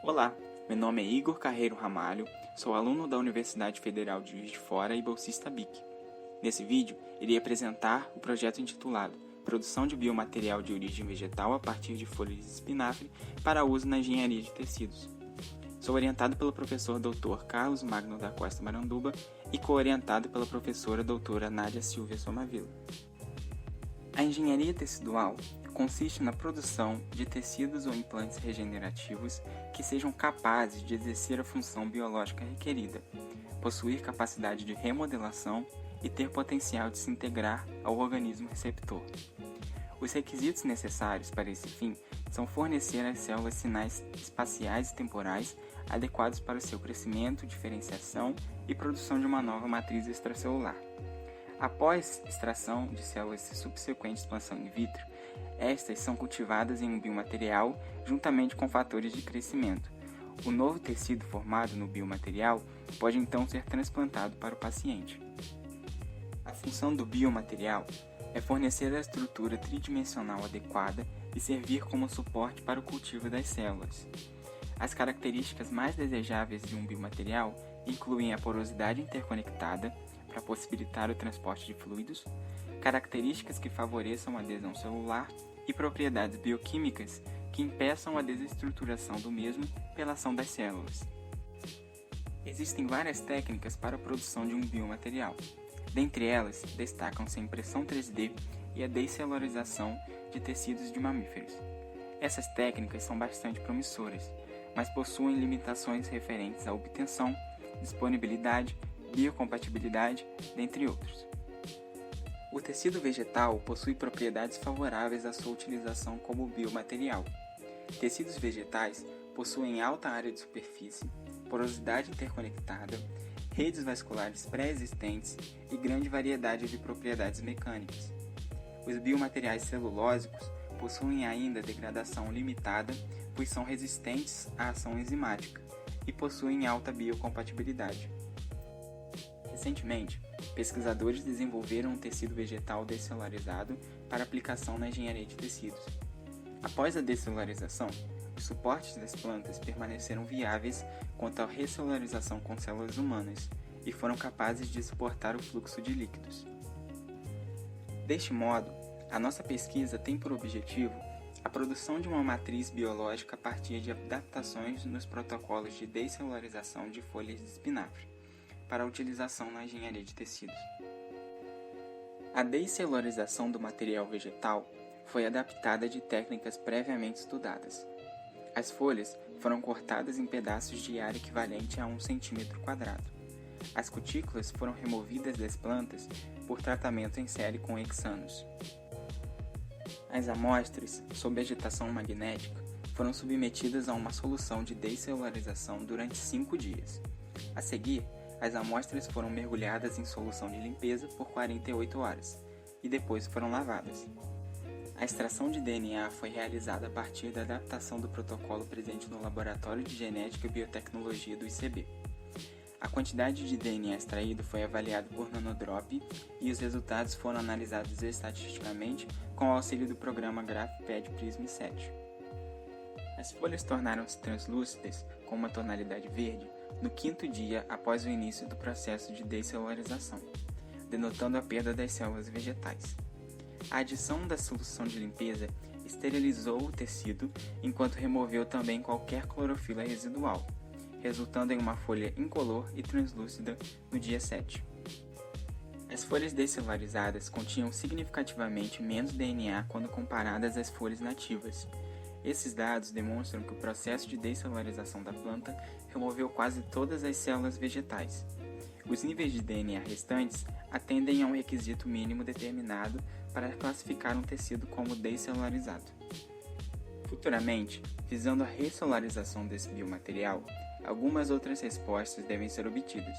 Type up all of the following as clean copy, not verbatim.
Olá, meu nome é Igor Carreiro Ramalho, sou aluno da Universidade Federal de Juiz de Fora e bolsista BIC. Nesse vídeo, irei apresentar o projeto intitulado Produção de biomaterial de origem vegetal a partir de folhas de espinafre para uso na engenharia de tecidos. Sou orientado pelo professor Dr. Carlos Magno da Costa Maranduba e co-orientado pela professora doutora Nádia Silvia Somavila. A engenharia tecidual consiste na produção de tecidos ou implantes regenerativos que sejam capazes de exercer a função biológica requerida, possuir capacidade de remodelação e ter potencial de se integrar ao organismo receptor. Os requisitos necessários para esse fim são fornecer às células sinais espaciais e temporais adequados para o seu crescimento, diferenciação e produção de uma nova matriz extracelular. Após extração de células e subsequente expansão in vitro, estas são cultivadas em um biomaterial juntamente com fatores de crescimento. O novo tecido formado no biomaterial pode então ser transplantado para o paciente. A função do biomaterial é fornecer a estrutura tridimensional adequada e servir como suporte para o cultivo das células. As características mais desejáveis de um biomaterial incluem a porosidade interconectada, para possibilitar o transporte de fluidos, características que favoreçam a adesão celular e propriedades bioquímicas que impeçam a desestruturação do mesmo pela ação das células. Existem várias técnicas para a produção de um biomaterial. Dentre elas, destacam-se a impressão 3D e a descelularização de tecidos de mamíferos. Essas técnicas são bastante promissoras, mas possuem limitações referentes à obtenção, disponibilidade, biocompatibilidade, dentre outros. O tecido vegetal possui propriedades favoráveis à sua utilização como biomaterial. Tecidos vegetais possuem alta área de superfície, porosidade interconectada, redes vasculares pré-existentes e grande variedade de propriedades mecânicas. Os biomateriais celulósicos possuem ainda degradação limitada, pois são resistentes à ação enzimática e possuem alta biocompatibilidade. Recentemente, pesquisadores desenvolveram um tecido vegetal descelularizado para aplicação na engenharia de tecidos. Após a descelularização, os suportes das plantas permaneceram viáveis quanto à recelularização com células humanas e foram capazes de suportar o fluxo de líquidos. Deste modo, a nossa pesquisa tem por objetivo a produção de uma matriz biológica a partir de adaptações nos protocolos de descelularização de folhas de espinafre, para a utilização na engenharia de tecidos. A descelularização do material vegetal foi adaptada de técnicas previamente estudadas. As folhas foram cortadas em pedaços de área equivalente a 1 cm². As cutículas foram removidas das plantas por tratamento em série com hexanos. As amostras, sob agitação magnética, foram submetidas a uma solução de descelularização durante 5 dias. A seguir, as amostras foram mergulhadas em solução de limpeza por 48 horas e depois foram lavadas. A extração de DNA foi realizada a partir da adaptação do protocolo presente no Laboratório de Genética e Biotecnologia do ICB. A quantidade de DNA extraído foi avaliada por nanodrop e os resultados foram analisados estatisticamente com o auxílio do programa GraphPad Prism 7. As folhas tornaram-se translúcidas com uma tonalidade verde no 5º dia após o início do processo de descelularização, denotando a perda das células vegetais. A adição da solução de limpeza esterilizou o tecido, enquanto removeu também qualquer clorofila residual, resultando em uma folha incolor e translúcida no dia 7. As folhas descelularizadas continham significativamente menos DNA quando comparadas às folhas nativas. Esses dados demonstram que o processo de descelularização da planta removeu quase todas as células vegetais. Os níveis de DNA restantes atendem a um requisito mínimo determinado para classificar um tecido como descelularizado. Futuramente, visando a recelularização desse biomaterial, algumas outras respostas devem ser obtidas.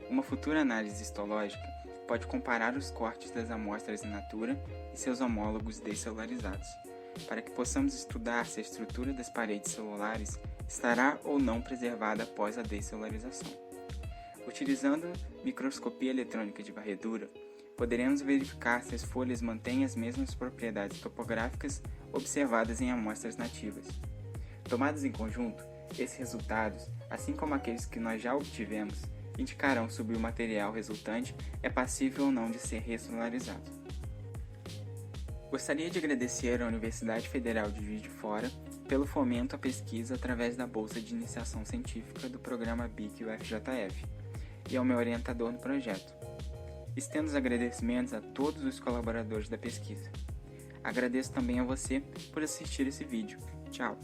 Uma futura análise histológica pode comparar os cortes das amostras in natura e seus homólogos descelularizados, para que possamos estudar se a estrutura das paredes celulares estará ou não preservada após a descelularização. Utilizando microscopia eletrônica de varredura, poderemos verificar se as folhas mantêm as mesmas propriedades topográficas observadas em amostras nativas. Tomadas em conjunto, Esses resultados, assim como aqueles que nós já obtivemos, indicarão sobre o material resultante é passível ou não de ser ressolarizado. Gostaria de agradecer à Universidade Federal de Juiz de Fora pelo fomento à pesquisa através da Bolsa de Iniciação Científica do programa BIC UFJF e ao meu orientador no projeto. Estendo os agradecimentos a todos os colaboradores da pesquisa. Agradeço também a você por assistir esse vídeo. Tchau!